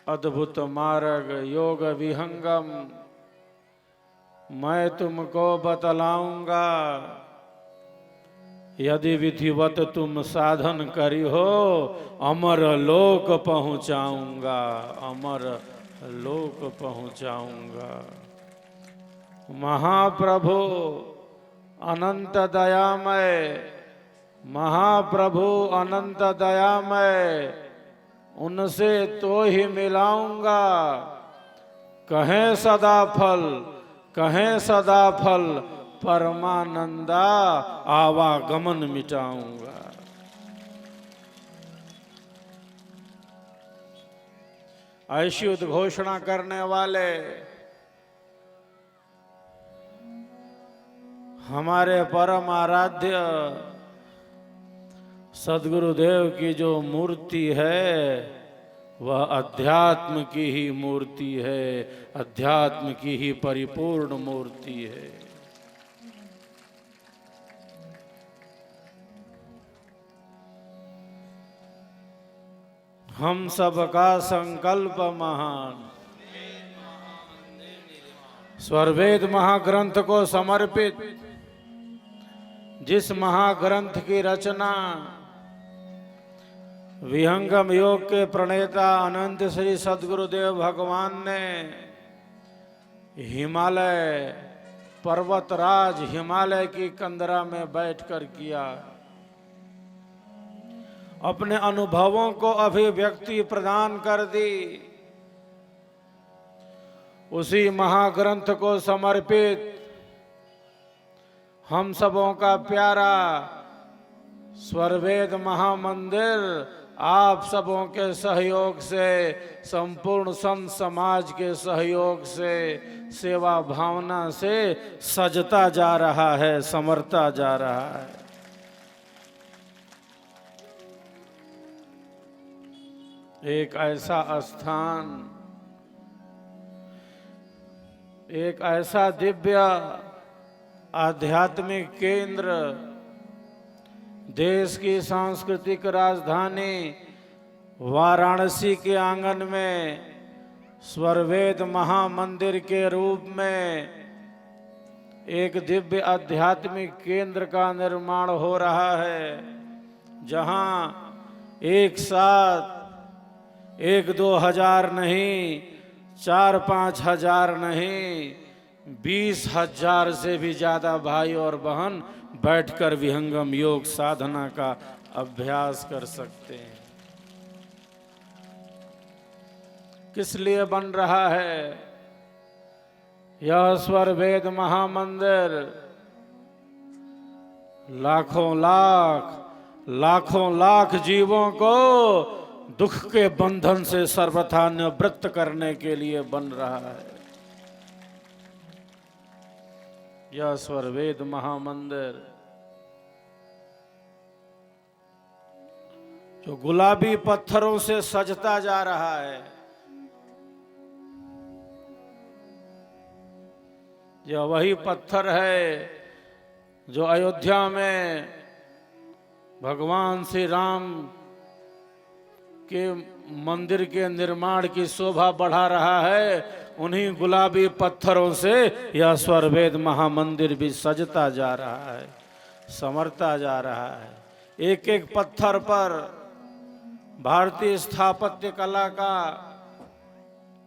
अद्भुत मार्ग योग विहंगम मैं तुमको बतलाऊंगा। यदि विधिवत तुम साधन करी हो अमर लोक पहुंचाऊंगा, अमर लोक पहुंचाऊंगा। महाप्रभु अनंत दयामय, महाप्रभु अनंत दयामय, उनसे तो ही मिलाऊंगा। कहें सदा फल, कहें सदा फल, परमानंदा आवागमन मिटाऊंगा। ऐसी उद्घोषणा करने वाले हमारे परम आराध्य सद्गुरुदेव की जो मूर्ति है वह अध्यात्म की ही मूर्ति है, अध्यात्म की ही परिपूर्ण मूर्ति है। हम सबका संकल्प महान, स्वरवेद महाग्रंथ को समर्पित जिस महाग्रंथ की रचना विहंगम योग के प्रणेता अनंत श्री सद्गुरुदेव भगवान ने हिमालय पर्वतराज हिमालय की कंदरा में बैठकर किया, अपने अनुभवों को अभिव्यक्ति प्रदान कर दी। उसी महाग्रंथ को समर्पित हम सबों का प्यारा स्वरवेद महामंदिर आप सबों के सहयोग से, संपूर्ण संत समाज के सहयोग से, सेवा भावना से सजता जा रहा है, संवरता जा रहा है। एक ऐसा स्थान, एक ऐसा दिव्य आध्यात्मिक केंद्र, देश की सांस्कृतिक राजधानी वाराणसी के आंगन में स्वरवेद महामंदिर के रूप में एक दिव्य आध्यात्मिक केंद्र का निर्माण हो रहा है, जहां एक साथ 1-2 हजार नहीं, 4-5 हजार नहीं, 20,000 से भी ज्यादा भाई और बहन बैठकर विहंगम योग साधना का अभ्यास कर सकते हैं। किस लिए बन रहा है यह स्वरवेद महामंदिर? लाखों लाख जीवों को दुख के बंधन से सर्वथा निवृत्त करने के लिए बन रहा है। यह स्वरवेद महामंदिर जो गुलाबी पत्थरों से सजता जा रहा है, यह वही पत्थर है जो अयोध्या में भगवान श्री राम के मंदिर के निर्माण की शोभा बढ़ा रहा है। उन्हीं गुलाबी पत्थरों से यह स्वरवेद महामंदिर भी सजता जा रहा है, संवरता जा रहा है। एक एक पत्थर पर भारतीय स्थापत्य कला का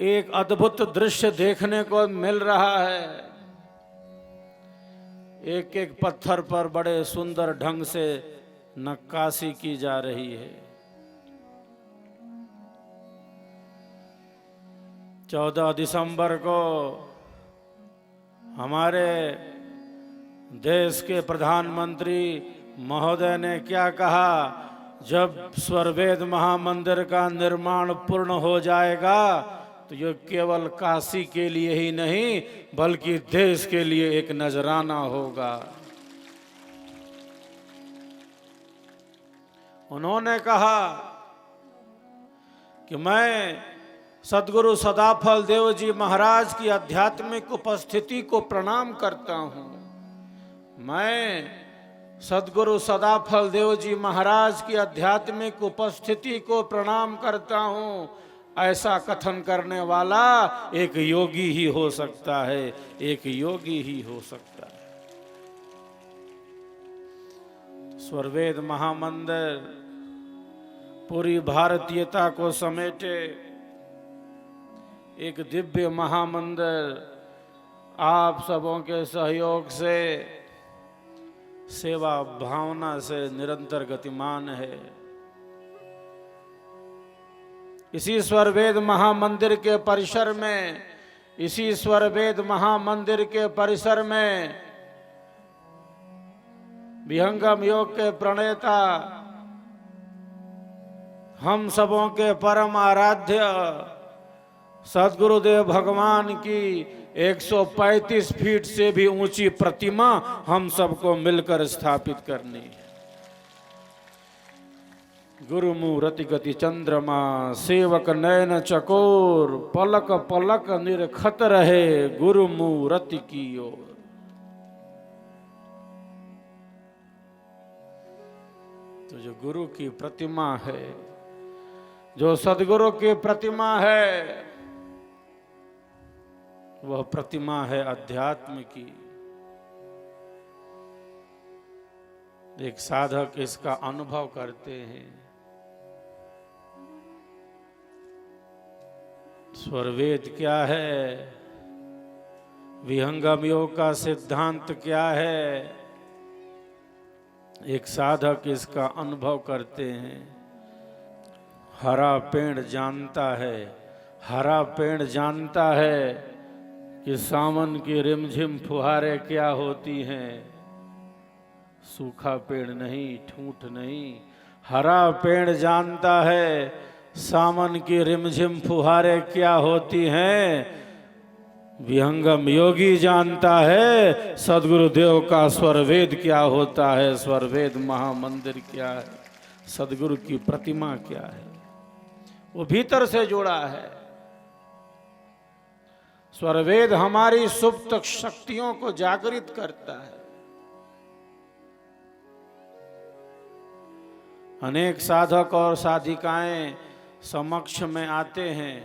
एक अद्भुत दृश्य देखने को मिल रहा है। एक एक पत्थर पर बड़े सुंदर ढंग से नक्काशी की जा रही है। 14 दिसंबर को हमारे देश के प्रधानमंत्री महोदय ने क्या कहा? जब स्वरवेद महामंदिर का निर्माण पूर्ण हो जाएगा तो यह केवल काशी के लिए ही नहीं बल्कि देश के लिए एक नजराना होगा। उन्होंने कहा कि मैं सद्गुरु सदाफल देव जी महाराज की आध्यात्मिक उपस्थिति को प्रणाम करता हूँ। मैं सद्गुरु सदाफल देव जी महाराज की आध्यात्मिक उपस्थिति को प्रणाम करता हूँ। ऐसा कथन करने वाला एक योगी ही हो सकता है, एक योगी ही हो सकता है। स्वरवेद महामंदिर पूरी भारतीयता को समेटे एक दिव्य महामंदिर आप सबों के सहयोग से, सेवा भावना से निरंतर गतिमान है। इसी स्वरवेद महामंदिर के परिसर में, इसी स्वरवेद महामंदिर के परिसर में विहंगम योग के प्रणेता, हम सबों के परम आराध्य सद्गुरुदेव भगवान की 135 फीट से भी ऊंची प्रतिमा हम सबको मिलकर स्थापित करनी है। गुरु मूरति गति चंद्रमा, सेवक नयन चकोर, पलक पलक निरखत रहे गुरु मूरति की ओर। तो जो गुरु की प्रतिमा है, जो सद्गुरु की प्रतिमा है, वह प्रतिमा है अध्यात्म की। एक साधक इसका अनुभव करते हैं। स्वरवेद क्या है, विहंगम योग का सिद्धांत क्या है, एक साधक इसका अनुभव करते हैं। हरा पेड़ जानता है, हरा पेड़ जानता है कि सावन की रिमझिम फुहारें क्या होती हैं। सूखा पेड़ नहीं, ठूंठ नहीं, हरा पेड़ जानता है सावन की रिमझिम फुहारें क्या होती हैं। विहंगम योगी जानता है सद्गुरुदेव का स्वरवेद क्या होता है, स्वरवेद महामंदिर क्या है, सद्गुरु की प्रतिमा क्या है। वो भीतर से जुड़ा है। स्वरवेद हमारी सुप्त शक्तियों को जागृत करता है। अनेक साधक और साधिकाएं समक्ष में आते हैं,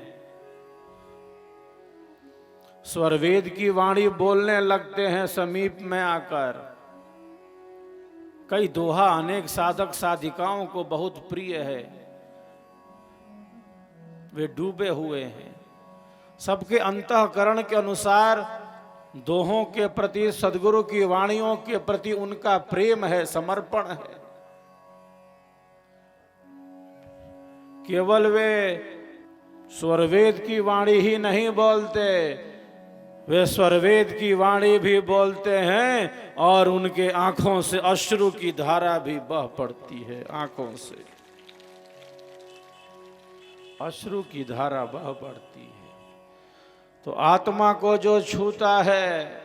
स्वरवेद की वाणी बोलने लगते हैं समीप में आकर। कई दोहा अनेक साधक साधिकाओं को बहुत प्रिय है, वे डूबे हुए हैं। सबके अंतःकरण के अनुसार दोहों के प्रति, सद्गुरु की वाणियों के प्रति उनका प्रेम है, समर्पण है। केवल वे स्वरवेद की वाणी ही नहीं बोलते, वे स्वरवेद की वाणी भी बोलते हैं और उनके आंखों से अश्रु की धारा भी बह पड़ती है। आंखों से अश्रु की धारा बह पड़ती है। तो आत्मा को जो छूता है,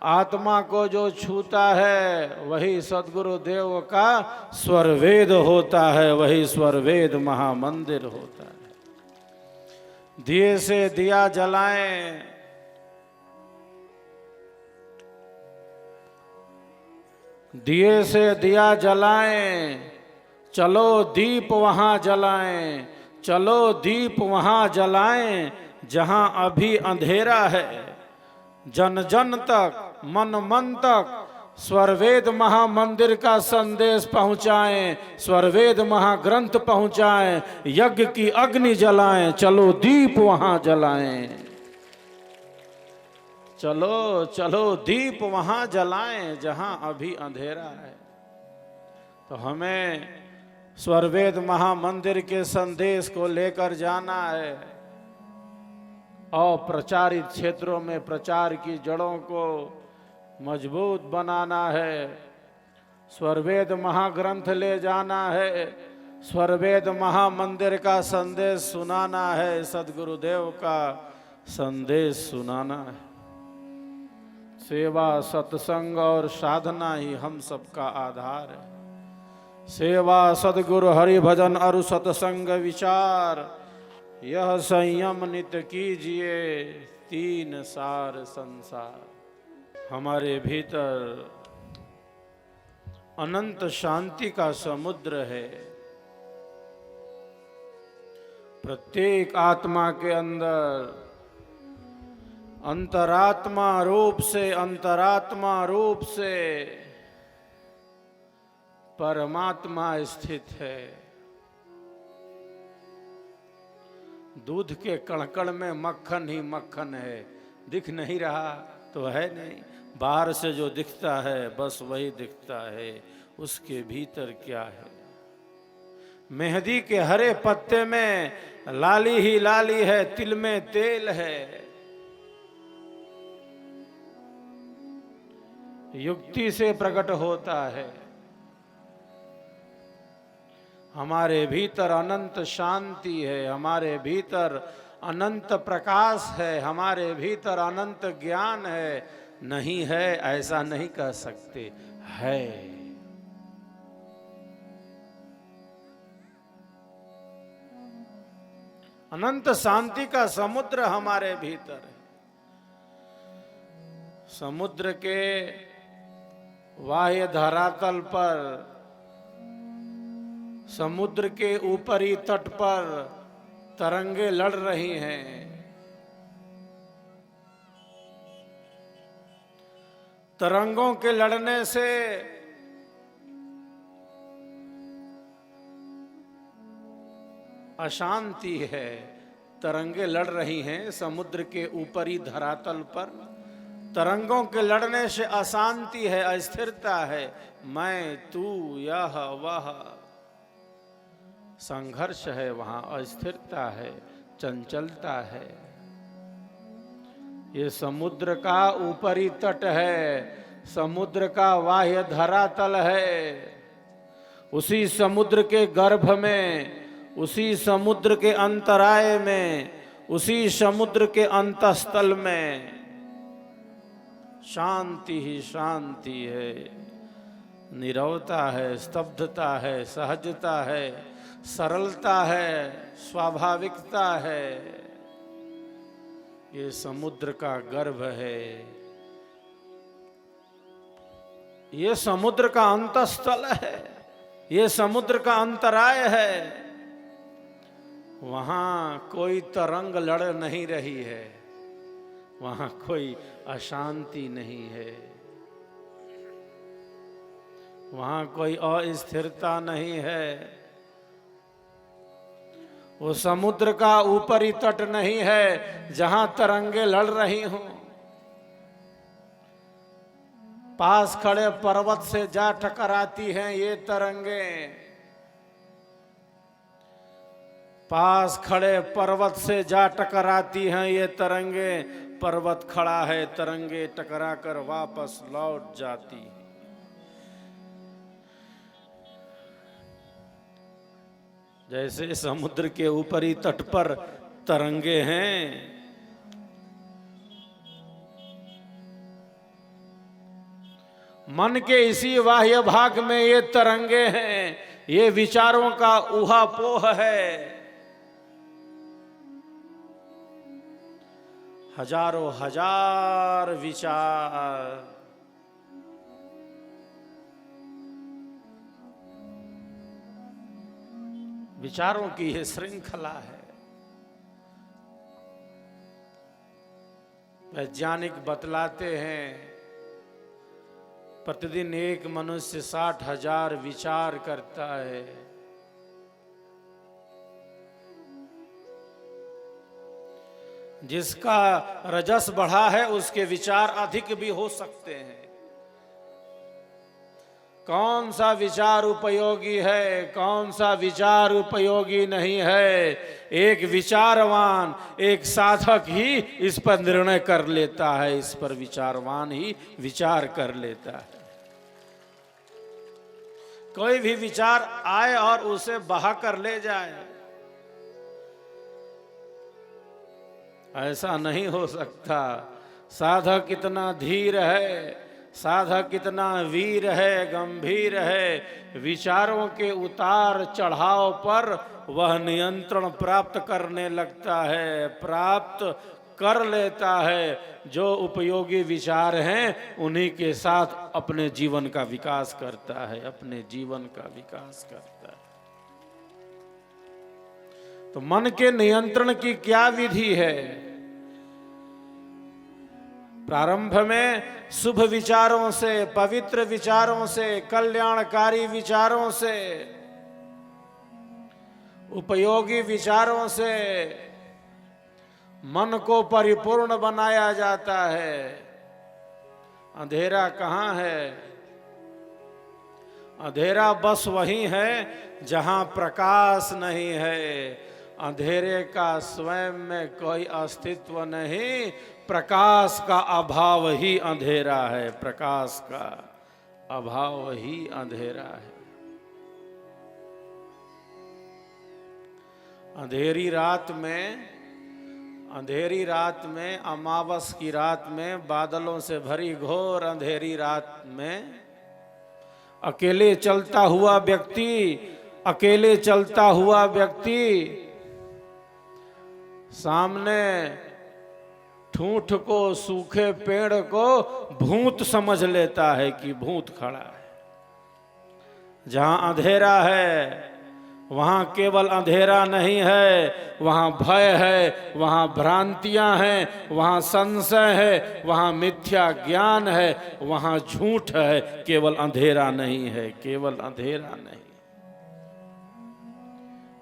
आत्मा को जो छूता है, वही सद्गुरु देव का स्वरवेद होता है, वही स्वरवेद महामंदिर होता है। दिए से दिया जलाएं, दिए से दिया जलाएं, चलो दीप वहां जलाएं, चलो दीप वहां जलाएं जहां अभी अंधेरा है। जन जन तक, मन मन तक स्वरवेद महामंदिर का संदेश पहुंचाएं, स्वरवेद महाग्रंथ पहुंचाएं, यज्ञ की अग्नि जलाएं, चलो दीप वहां जलाएं, चलो चलो दीप वहां जलाएं जहां अभी अंधेरा है। तो हमें स्वरवेद महामंदिर के संदेश को लेकर जाना है और प्रचारित क्षेत्रों में प्रचार की जड़ों को मजबूत बनाना है। स्वरवेद महाग्रंथ ले जाना है, स्वरवेद महामंदिर का संदेश सुनाना है, सद्गुरुदेव का संदेश सुनाना है। सेवा, सत्संग और साधना ही हम सबका आधार है। सेवा, सद्गुरु हरि भजन और सत्संग विचार, यह संयम नित कीजिए, तीन सार संसार। हमारे भीतर अनंत शांति का समुद्र है। प्रत्येक आत्मा के अंदर अंतरात्मा रूप से परमात्मा स्थित है। दूध के कण-कण में मक्खन ही मक्खन है, दिख नहीं रहा तो है नहीं, बाहर से जो दिखता है बस वही दिखता है, उसके भीतर क्या है। मेहंदी के हरे पत्ते में लाली ही लाली है, तिल में तेल है। युक्ति से प्रकट होता है। हमारे भीतर अनंत शांति है, हमारे भीतर अनंत प्रकाश है, हमारे भीतर अनंत ज्ञान है। नहीं है ऐसा नहीं कह सकते, है। अनंत शांति का समुद्र हमारे भीतर है। समुद्र के बाह्य धरातल पर, समुद्र के ऊपरी तट पर तरंगे लड़ रही हैं। तरंगों के लड़ने से अशांति है। तरंगे लड़ रही हैं समुद्र के ऊपरी धरातल पर। तरंगों के लड़ने से अशांति है, अस्थिरता है। मैं, तू, यह, वह, संघर्ष है, वहां अस्थिरता है, चंचलता है। ये समुद्र का ऊपरी तट है, समुद्र का बाह्य धरातल है। उसी समुद्र के गर्भ में, उसी समुद्र के अंतराय में, उसी समुद्र के अंतस्थल में शांति ही शांति है, नीरवता है, स्तब्धता है, सहजता है, सरलता है, स्वाभाविकता है। ये समुद्र का गर्भ है, ये समुद्र का अंतस्थल है, ये समुद्र का अंतराय है। वहां कोई तरंग लड़ नहीं रही है, वहां कोई अशांति नहीं है, वहां कोई अस्थिरता नहीं है। वो समुद्र का ऊपरी तट नहीं है जहां तरंगे लड़ रही हों। पास खड़े पर्वत से जा टकराती हैं ये तरंगे। पास खड़े पर्वत से जा टकराती हैं ये तरंगे। पर्वत खड़ा है, तरंगे टकरा कर वापस लौट जाती। जैसे समुद्र के ऊपरी तट पर तरंगे हैं, मन के इसी बाह्य भाग में ये तरंगे हैं। ये विचारों का ऊहापोह है। हजारों हजार विचार, विचारों की यह श्रृंखला है। वैज्ञानिक बतलाते हैं प्रतिदिन एक मनुष्य 60,000 विचार करता है। जिसका रजस बढ़ा है उसके विचार अधिक भी हो सकते हैं। कौन सा विचार उपयोगी है, कौन सा विचार उपयोगी नहीं है, एक विचारवान, एक साधक ही इस पर निर्णय कर लेता है। इस पर विचारवान ही विचार कर लेता है। कोई भी विचार आए और उसे बहा कर ले जाए, ऐसा नहीं हो सकता। साधक कितना धीर है, साधक कितना वीर है, गंभीर है। विचारों के उतार चढ़ाव पर वह नियंत्रण प्राप्त करने लगता है, प्राप्त कर लेता है। जो उपयोगी विचार हैं उन्हीं के साथ अपने जीवन का विकास करता है, अपने जीवन का विकास करता है। तो मन के नियंत्रण की क्या विधि है? प्रारंभ में शुभ विचारों से, पवित्र विचारों से, कल्याणकारी विचारों से, उपयोगी विचारों से मन को परिपूर्ण बनाया जाता है। अंधेरा कहाँ है? अंधेरा बस वही है जहां प्रकाश नहीं है। अंधेरे का स्वयं में कोई अस्तित्व नहीं, प्रकाश का अभाव ही अंधेरा है। प्रकाश का अभाव ही अंधेरा है। अंधेरी रात में, अमावस की रात में, बादलों से भरी घोर अंधेरी रात में अकेले चलता हुआ व्यक्ति सामने ठूंठ को, सूखे पेड़ को भूत समझ लेता है कि भूत खड़ा है। जहां अंधेरा है वहां केवल अंधेरा नहीं है, वहां भय है, वहां भ्रांतियां हैं, वहां संशय है, वहां मिथ्या ज्ञान है, वहां झूठ है। केवल अंधेरा नहीं है, केवल अंधेरा नहीं।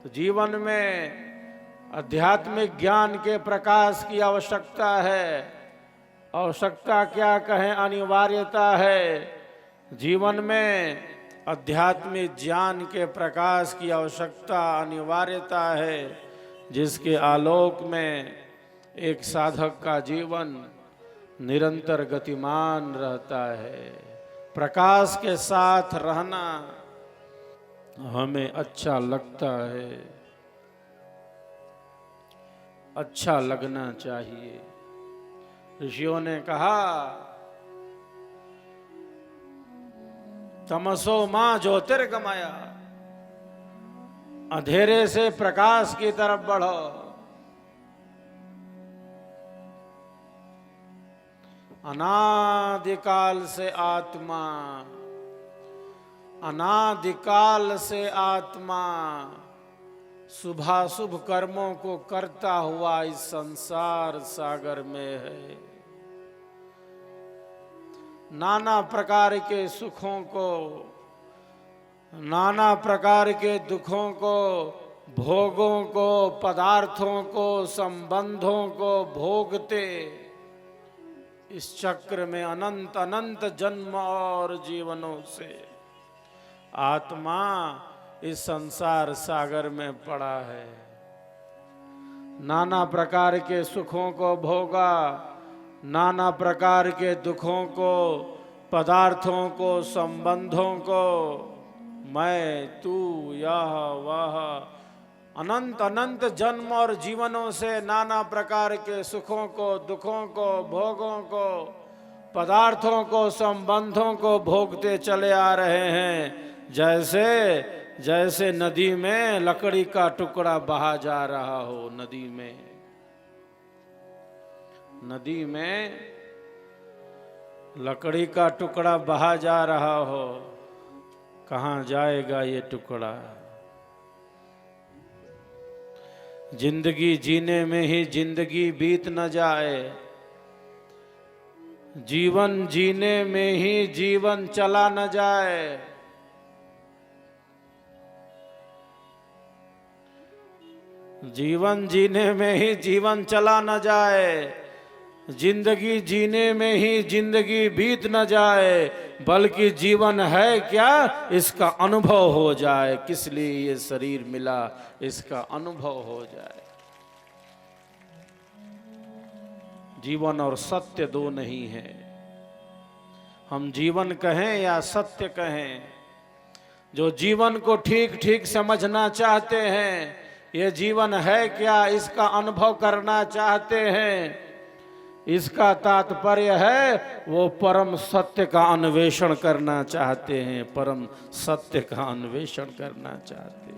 तो जीवन में आध्यात्मिक ज्ञान के प्रकाश की आवश्यकता है। आवश्यकता क्या कहें, अनिवार्यता है। जीवन में आध्यात्मिक ज्ञान के प्रकाश की आवश्यकता, अनिवार्यता है, जिसके आलोक में एक साधक का जीवन निरंतर गतिमान रहता है। प्रकाश के साथ रहना हमें अच्छा लगता है, अच्छा लगना चाहिए। ऋषियों ने कहा, तमसो मां ज्योतिर्गमया, अंधेरे से प्रकाश की तरफ बढ़ो। अनादिकाल से आत्मा शुभाशुभ कर्मों को करता हुआ इस संसार सागर में है। नाना प्रकार के सुखों को, नाना प्रकार के दुखों को, भोगों को, पदार्थों को, संबंधों को भोगते इस चक्र में अनंत अनंत जन्म और जीवनों से आत्मा इस संसार सागर में पड़ा है। नाना प्रकार के सुखों को भोगा, नाना प्रकार के दुखों को, पदार्थों को, संबंधों को, मैं, तू, यह, वह, अनंत अनंत जन्म और जीवनों से नाना प्रकार के सुखों को, दुखों को, भोगों को, पदार्थों को, संबंधों को भोगते चले आ रहे हैं। जैसे नदी में लकड़ी का टुकड़ा बहा जा रहा हो। नदी में लकड़ी का टुकड़ा बहा जा रहा हो, कहाँ जाएगा ये टुकड़ा? जिंदगी जीने में ही जिंदगी बीत न जाए, जीवन जीने में ही जीवन चला न जाए। जीवन जीने में ही जीवन चला न जाए, जिंदगी जीने में ही जिंदगी बीत न जाए, बल्कि जीवन है क्या इसका अनुभव हो जाए। किस लिए ये शरीर मिला इसका अनुभव हो जाए। जीवन और सत्य दो नहीं है। हम जीवन कहें या सत्य कहें, जो जीवन को ठीक ठीक समझना चाहते हैं, ये जीवन है क्या इसका अनुभव करना चाहते हैं, इसका तात्पर्य है वो परम सत्य का अन्वेषण करना चाहते हैं, परम सत्य का अन्वेषण करना चाहते हैं।